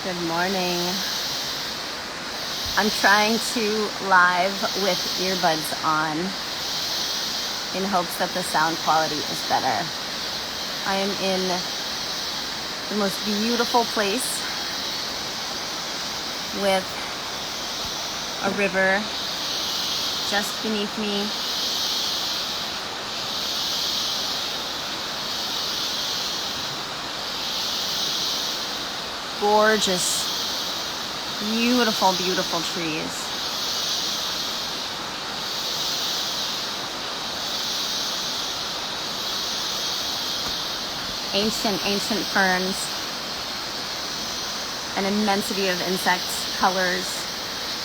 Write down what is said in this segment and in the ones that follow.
Good morning. I'm trying to live with earbuds on in hopes that the sound quality is better. I am in the most beautiful place with a river just beneath me. Gorgeous, beautiful, beautiful trees. Ancient ferns. An immensity of insects, colors.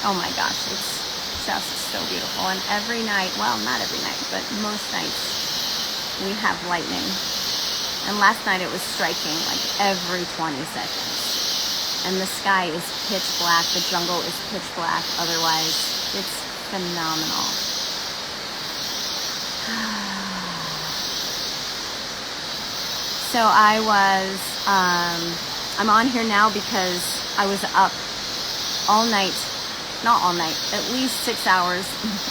Oh my gosh, it's just so beautiful. And every night, well, not every night, but most nights, we have lightning. And last night it was striking like every 20 seconds. And the sky is pitch black, the jungle is pitch black, otherwise it's phenomenal. So I'm on here now because I was up all night, not all night, at least 6 hours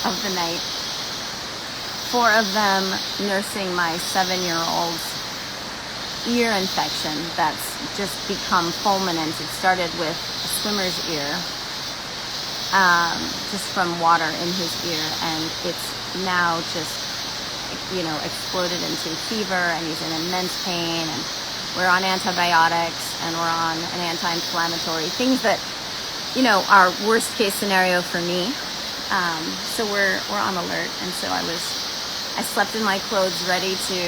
of the night, 4 of them nursing my 7-year-old's ear infection that's just become fulminant. It started with a swimmer's ear, just from water in his ear, and it's now just, exploded into fever, and he's in immense pain, and we're on antibiotics, and we're on an anti-inflammatory, things that, are worst case scenario for me. So we're on alert, and so I slept in my clothes ready to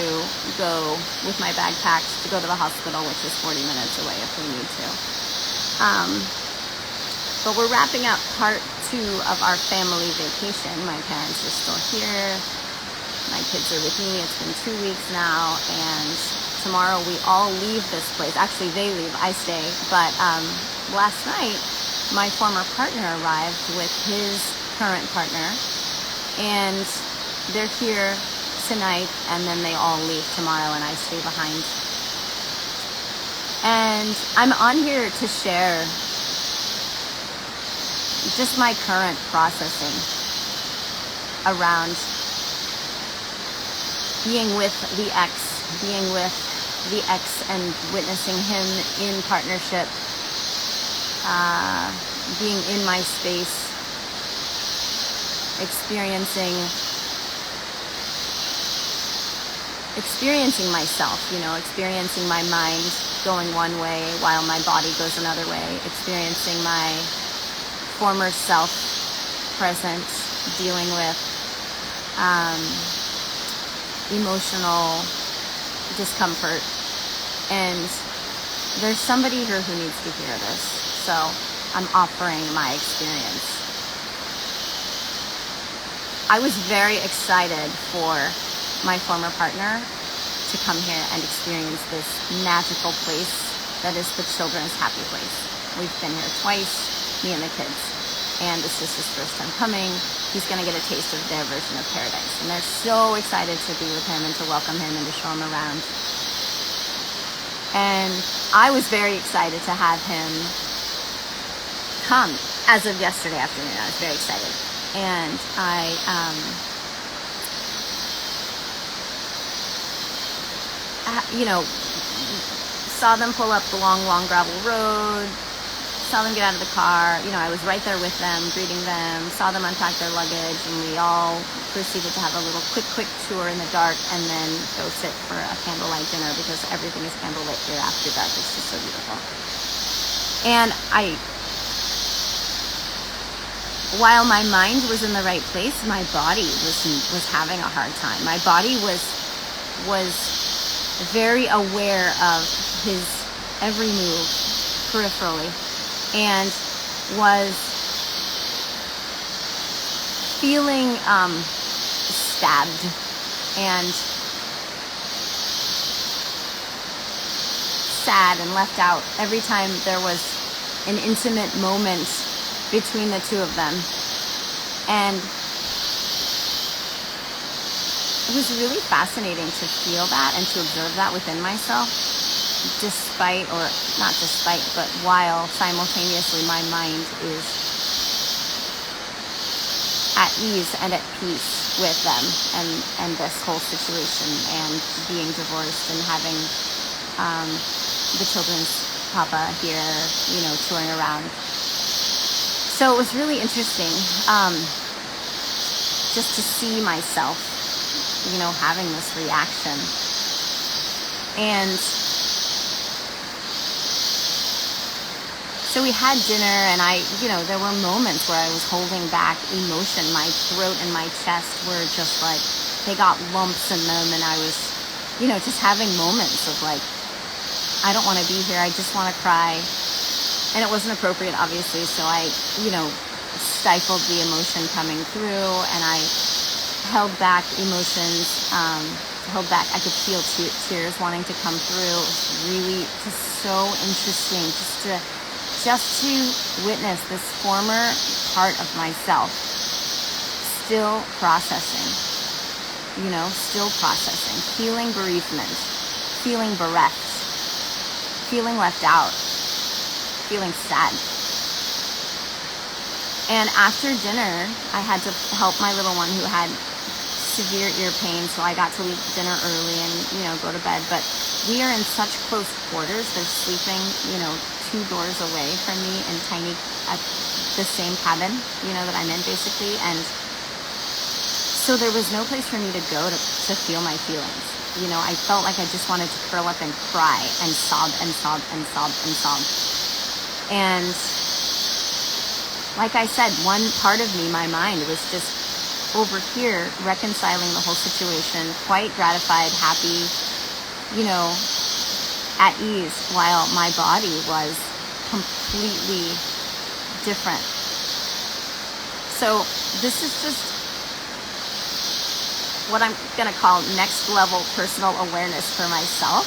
go with my bag packed to go to the hospital, which is 40 minutes away if we need to. But we're wrapping up part 2 of our family vacation. My parents are still here. My kids are with me. It's been 2 weeks now. And tomorrow we all leave this place. Actually, they leave. I stay. But last night, my former partner arrived with his current partner. And they're here tonight, and then they all leave tomorrow, and I stay behind. And I'm on here to share just my current processing around being with the ex and witnessing him in partnership, being in my space, experiencing myself, experiencing my mind going one way while my body goes another way, experiencing my former self present, dealing with emotional discomfort. And there's somebody here who needs to hear this, so I'm offering my experience. I was very excited for my former partner to come here and experience this magical place that is the children's happy place. We've been here twice, me and the kids, and this is his first time coming. He's going to get a taste of their version of paradise, and they're so excited to be with him and to welcome him and to show him around. And I was very excited to have him come as of yesterday afternoon. I was very excited, and I saw them pull up the long gravel road, saw them get out of the car. I was right there with them, greeting them, saw them unpack their luggage, and we all proceeded to have a little quick tour in the dark and then go sit for a candlelight dinner because everything is candlelit here after dark. It's just so beautiful. And while my mind was in the right place, my body was having a hard time. My body was very aware of his every move peripherally, and was feeling stabbed and sad and left out every time there was an intimate moment between the two of them. And it was really fascinating to feel that and to observe that within myself. despite, or not despite, but while simultaneously my mind is at ease and at peace with them and this whole situation and being divorced and having the children's papa here, touring around. So it was really interesting just to see myself, having this reaction. And so we had dinner, and there were moments where I was holding back emotion. My throat and my chest were just like, they got lumps in them, and I was, just having moments of like, I don't want to be here, I just want to cry. And it wasn't appropriate, obviously, so I, stifled the emotion coming through, and I held back emotions, I could feel tears wanting to come through. It was really just so interesting just to witness this former part of myself still processing, feeling bereavement, feeling bereft, feeling left out, feeling sad. And after dinner, I had to help my little one who had severe ear pain, so I got to leave dinner early and, go to bed. But we are in such close quarters. They're sleeping, 2 doors away from me in at the same cabin, that I'm in basically. And so there was no place for me to go to feel my feelings. I felt like I just wanted to curl up and cry and sob and sob and sob and sob. And like I said, one part of me, my mind, was just over here reconciling the whole situation, quite gratified, happy, at ease, while my body was completely different. So this is just what I'm going to call next level personal awareness for myself,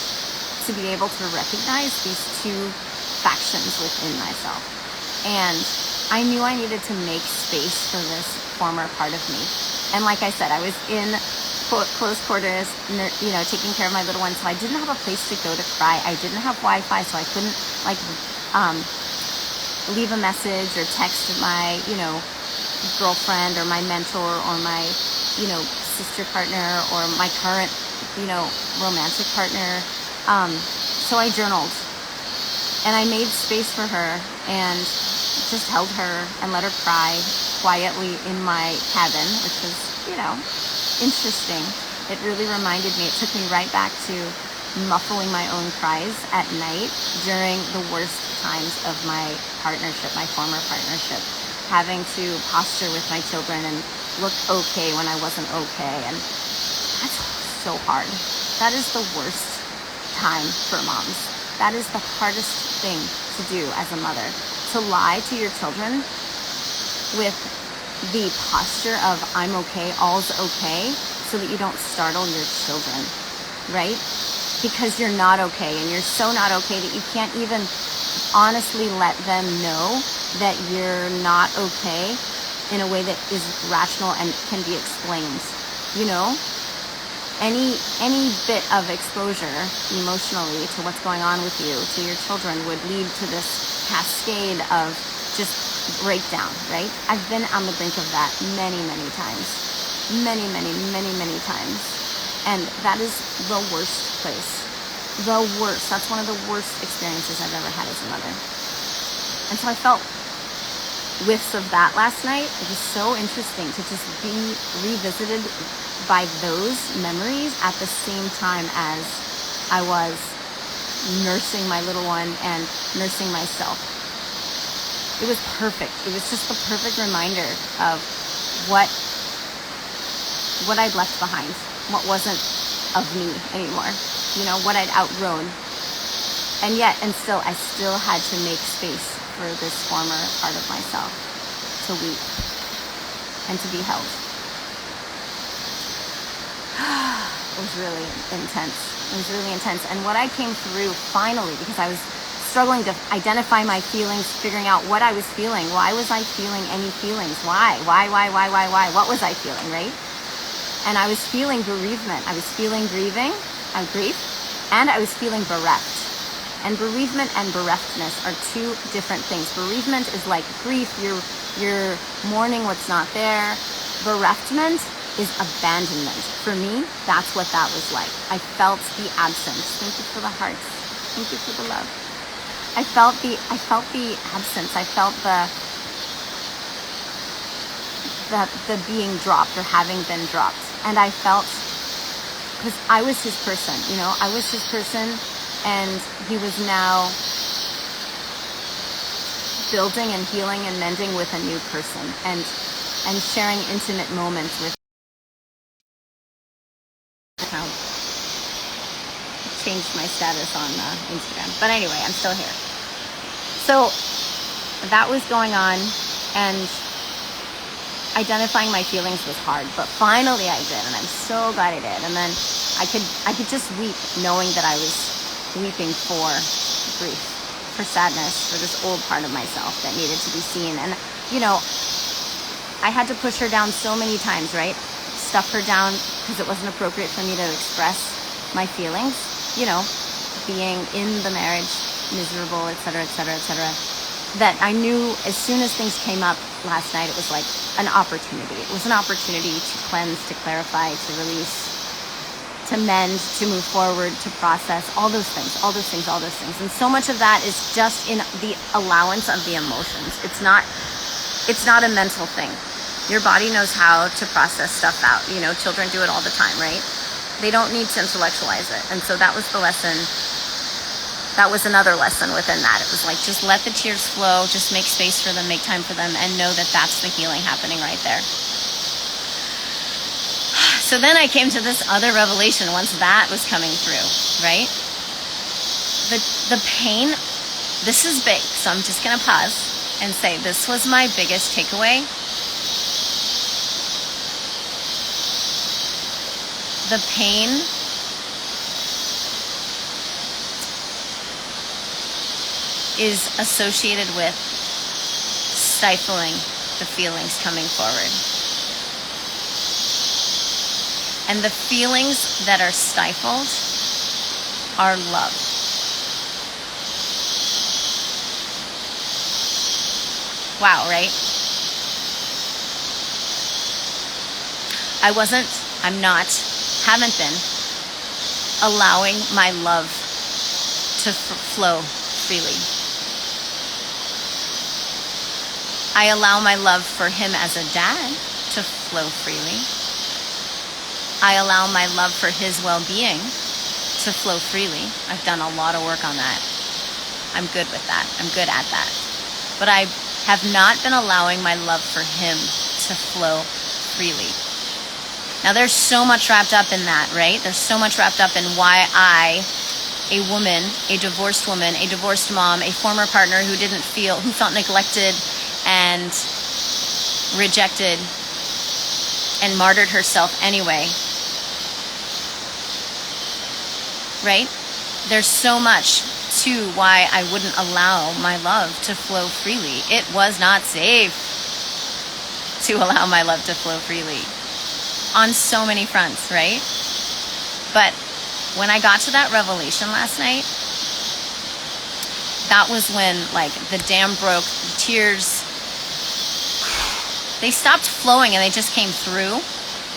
to be able to recognize these two factions within myself. And I knew I needed to make space for this former part of me. And like I said, I was in close quarters, taking care of my little one, so I didn't have a place to go to cry. I didn't have Wi-Fi, so I couldn't leave a message or text my, girlfriend or my mentor or my, sister partner or my current, romantic partner. So I journaled, and I made space for her and just held her and let her cry quietly in my cabin, which was, interesting. It really reminded me, it took me right back to muffling my own cries at night during the worst times of my partnership, my former partnership, having to posture with my children and look okay when I wasn't okay. And that's so hard. That is the worst time for moms. That is the hardest thing to do as a mother, to lie to your children with the posture of I'm okay, all's okay, so that you don't startle your children, right? Because you're not okay, and you're so not okay that you can't even honestly let them know that you're not okay in a way that is rational and can be explained. Any bit of exposure emotionally to what's going on with you, to your children, would lead to this cascade of just breakdown, right? I've been on the brink of that many, many times. Many, many, many, many times. And that is the worst place. The worst. That's one of the worst experiences I've ever had as a mother. And so I felt whiffs of that last night. It was so interesting to just be revisited by those memories at the same time as I was nursing my little one and nursing myself. It was perfect. It was just the perfect reminder of what I'd left behind, what wasn't of me anymore, what I'd outgrown. And yet, I still had to make space for this former part of myself to weep and to be held. It was really intense. And what I came through finally, because I was struggling to identify my feelings, figuring out what I was feeling. Why was I feeling any feelings? Why? What was I feeling, right? And I was feeling bereavement. I was feeling grief, and I was feeling bereft. And bereavement and bereftness are two different things. Bereavement is like grief, you're mourning what's not there. Bereftment is abandonment. For me, that's what that was like. I felt the absence. Thank you for the hearts. Thank you for the love. I felt the absence. I felt the being dropped or having been dropped. And I felt, because I was his person, I was his person, and he was now building and healing and mending with a new person and sharing intimate moments with. I changed my status on Instagram, but anyway, I'm still here. So that was going on, and identifying my feelings was hard, but finally I did, and I'm so glad I did. And then I could just weep, knowing that I was weeping for grief, for sadness, for this old part of myself that needed to be seen. And I had to push her down so many times, right? Stuff her down because it wasn't appropriate for me to express my feelings, being in the marriage, miserable, etc., etc., etc. That I knew as soon as things came up last night, it was like an opportunity. It was an opportunity to cleanse, to clarify, to release, to mend, to move forward, to process, all those things. And so much of that is just in the allowance of the emotions. It's not a mental thing. Your body knows how to process stuff out. Children do it all the time, right? They don't need to intellectualize it. And so that was the lesson. That was another lesson within that. It was like, just let the tears flow, just make space for them, make time for them, and know that that's the healing happening right there. So then I came to this other revelation once that was coming through, right? The pain, this is big, so I'm just going to pause and say this was my biggest takeaway. The pain is associated with stifling the feelings coming forward. And the feelings that are stifled are love. Wow, right? I'm not, haven't been allowing my love to flow freely. I allow my love for him as a dad to flow freely. I allow my love for his well-being to flow freely. I've done a lot of work on that. I'm good with that. I'm good at that. But I have not been allowing my love for him to flow freely. Now there's so much wrapped up in that, right? There's so much wrapped up in why I, a woman, a divorced mom, a former partner who felt neglected and rejected and martyred herself anyway, right? There's so much to why I wouldn't allow my love to flow freely. It was not safe to allow my love to flow freely on so many fronts, right? But when I got to that revelation last night, that was when the dam broke, the tears, they stopped flowing and they just came through,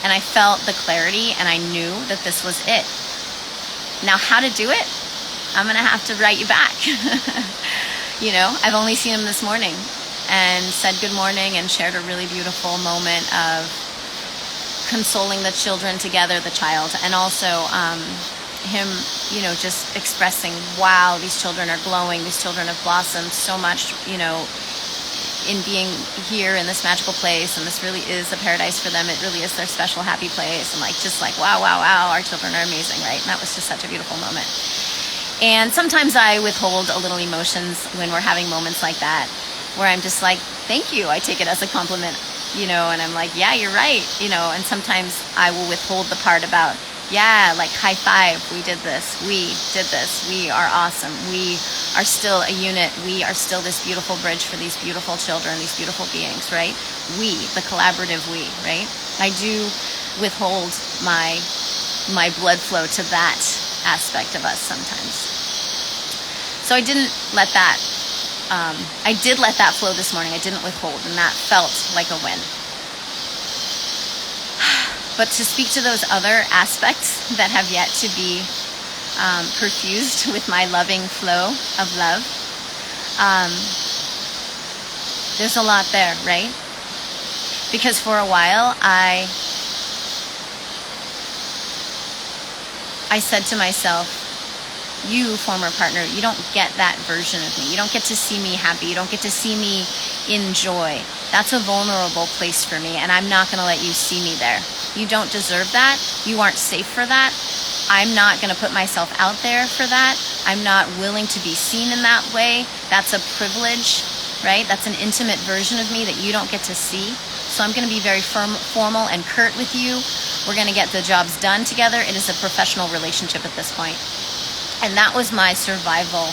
and I felt the clarity and I knew that this was it. Now how to do it, I'm gonna have to write you back. I've only seen him this morning and said good morning and shared a really beautiful moment of consoling the children together, the child, and also him, just expressing, wow, these children are glowing, these children have blossomed so much, in being here in this magical place, and this really is a paradise for them. It really is their special happy place, and wow, our children are amazing, right? And that was just such a beautiful moment. And sometimes I withhold a little emotions when we're having moments like that, where I'm just like, thank you, I take it as a compliment, and I'm like, yeah, you're right, and sometimes I will withhold the part about, yeah, high five, we did this, we are awesome, we are still a unit, we are still this beautiful bridge for these beautiful children, these beautiful beings, right? We, the collaborative we, right? I do withhold my blood flow to that aspect of us sometimes. So I didn't let that, I did let that flow this morning. I didn't withhold, and that felt like a win. But to speak to those other aspects that have yet to be perfused with my loving flow of love, there's a lot there, right? Because for a while, I said to myself, you, former partner, you don't get that version of me. You don't get to see me happy. You don't get to see me in joy. That's a vulnerable place for me, and I'm not going to let you see me there. You don't deserve that. You aren't safe for that. I'm not going to put myself out there for that. I'm not willing to be seen in that way. That's a privilege, right? That's an intimate version of me that you don't get to see. So I'm going to be very formal and curt with you. We're going to get the jobs done together. It is a professional relationship at this point. And that was my survival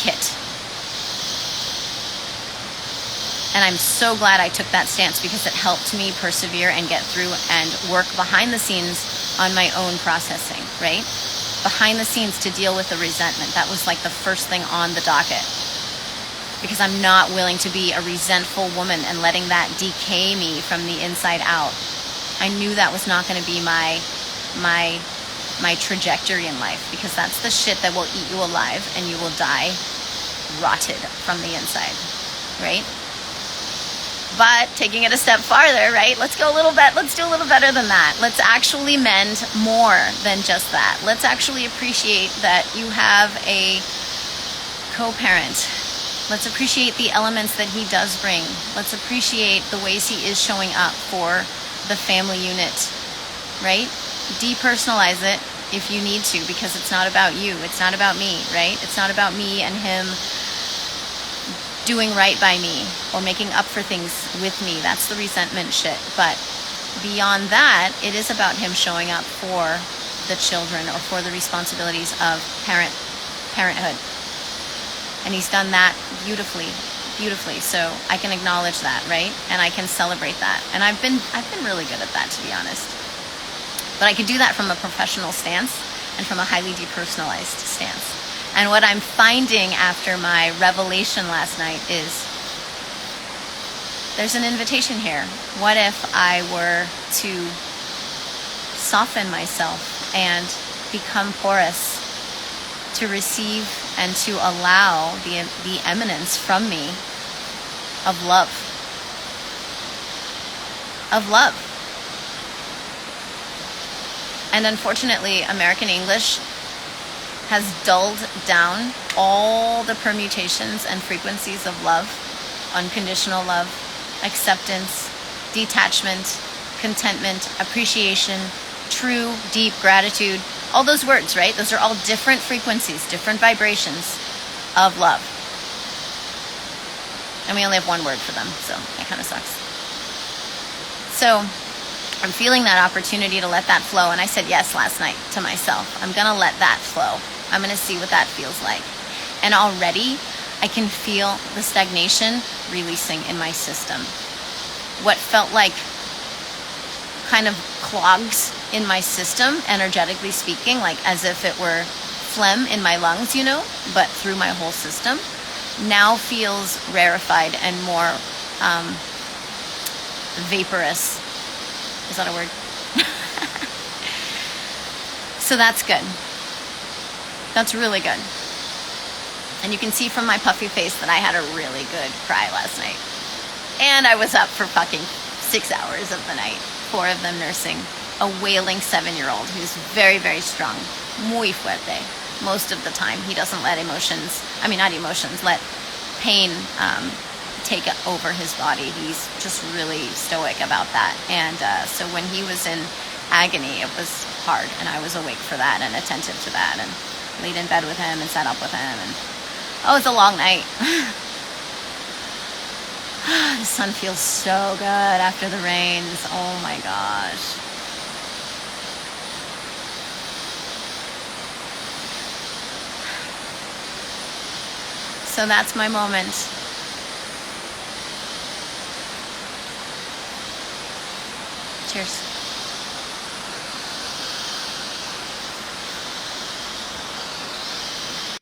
kit. And I'm so glad I took that stance, because it helped me persevere and get through and work behind the scenes on my own processing, right? Behind the scenes to deal with the resentment. That was like the first thing on the docket. Because I'm not willing to be a resentful woman and letting that decay me from the inside out. I knew that was not going to be my trajectory in life, because that's the shit that will eat you alive and you will die rotted from the inside, right? But taking it a step farther, right? Let's do a little better than that. Let's actually mend more than just that. Let's actually appreciate that you have a co-parent. Let's appreciate the elements that he does bring. Let's appreciate the ways he is showing up for the family unit, right? Depersonalize it if you need to, because it's not about you. It's not about me, right? It's not about me and him doing right by me or making up for things with me. That's the resentment shit. But beyond that, it is about him showing up for the children or for the responsibilities of parenthood. And he's done that beautifully. So I can acknowledge that, right? And I can celebrate that. And I've been really good at that, to be honest. But I could do that from a professional stance and from a highly depersonalized stance. And what I'm finding after my revelation last night is there's an invitation here. What if I were to soften myself and become porous to receive and to allow the emanence from me of love? Of love. And unfortunately, American English has dulled down all the permutations and frequencies of love: unconditional love, acceptance, detachment, contentment, appreciation, true, deep gratitude. All those words, right? Those are all different frequencies, different vibrations of love. And we only have one word for them, so that kind of sucks. So I'm feeling that opportunity to let that flow. And I said yes last night to myself. I'm going to let that flow. I'm going to see what that feels like. And already I can feel the stagnation releasing in my system. What felt like kind of clogs in my system, energetically speaking, like as if it were phlegm in my lungs, but through my whole system, now feels rarefied and more vaporous. Is that a word? So that's good. That's really good. And you can see from my puffy face that I had a really good cry last night. And I was up for fucking 6 hours of the night, 4 of them nursing a wailing 7-year-old who's very, very strong, muy fuerte. Most of the time, he doesn't let let pain take over his body. He's just really stoic about that. And so when he was in agony, it was hard, and I was awake for that and attentive to that, and laid in bed with him and sat up with him, and it was a long night. The sun feels so good after the rains. Oh my gosh. So that's my moment. Cheers.